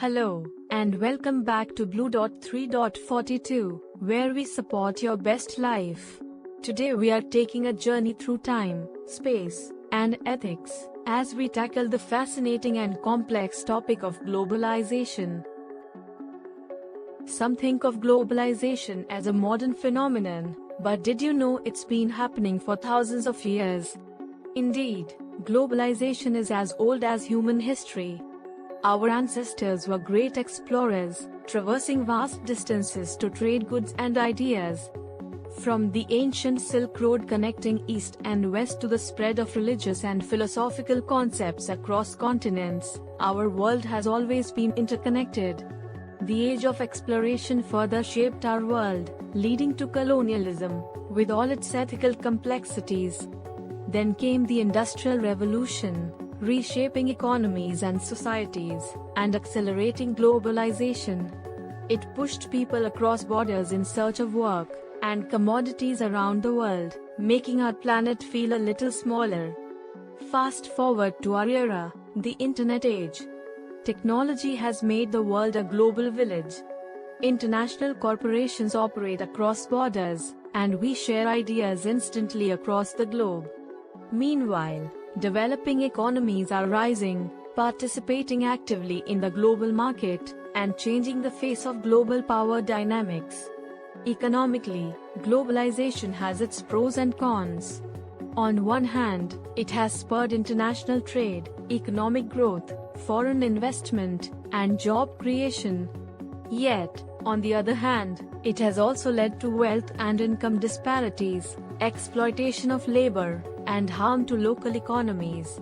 Hello, and welcome back to Blue.3.42, where we support your best life. Today we are taking a journey through time, space, and ethics, as we tackle the fascinating and complex topic of globalization. Some think of globalization as a modern phenomenon, but did you know it's been happening for thousands of years? Indeed, globalization is as old as human history. Our ancestors were great explorers, traversing vast distances to trade goods and ideas. From the ancient Silk Road connecting east and west to the spread of religious and philosophical concepts across continents, our world has always been interconnected. The age of exploration further shaped our world, leading to colonialism, with all its ethical complexities. Then came the Industrial Revolution, reshaping economies and societies, and accelerating globalization. It pushed people across borders in search of work and commodities around the world, making our planet feel a little smaller. Fast forward to our era, the Internet age. Technology has made the world a global village. International corporations operate across borders, and we share ideas instantly across the globe. Meanwhile, developing economies are rising, participating actively in the global market, and changing the face of global power dynamics. Economically, globalization has its pros and cons. On one hand, it has spurred international trade, economic growth, foreign investment, and job creation. Yet, on the other hand, it has also led to wealth and income disparities, exploitation of labor, and harm to local economies.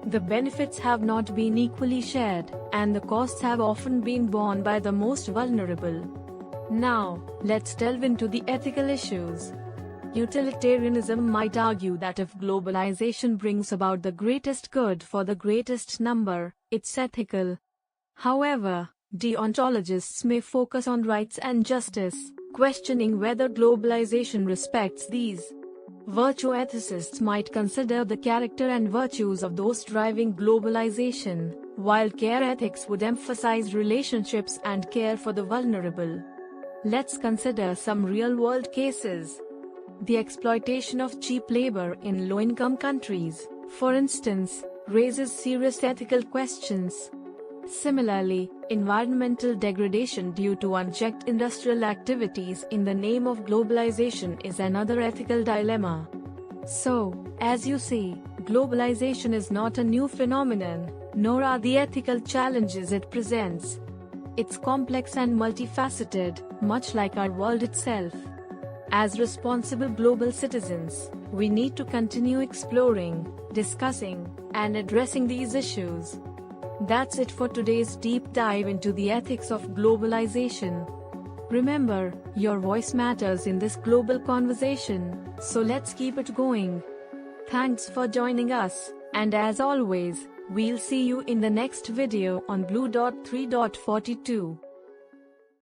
The benefits have not been equally shared, and the costs have often been borne by the most vulnerable. Now, let's delve into the ethical issues. Utilitarianism might argue that if globalization brings about the greatest good for the greatest number, it's ethical. However, deontologists may focus on rights and justice, questioning whether globalization respects these. Virtue ethicists might consider the character and virtues of those driving globalization, while care ethics would emphasize relationships and care for the vulnerable. Let's consider some real-world cases. The exploitation of cheap labor in low-income countries, for instance, raises serious ethical questions. Similarly, environmental degradation due to unchecked industrial activities in the name of globalization is another ethical dilemma. So, as you see, globalization is not a new phenomenon, nor are the ethical challenges it presents. It's complex and multifaceted, much like our world itself. As responsible global citizens, we need to continue exploring, discussing, and addressing these issues. That's it for today's deep dive into the ethics of globalization. Remember, your voice matters in this global conversation, so let's keep it going. Thanks for joining us, and as always, we'll see you in the next video on Blue.3.42.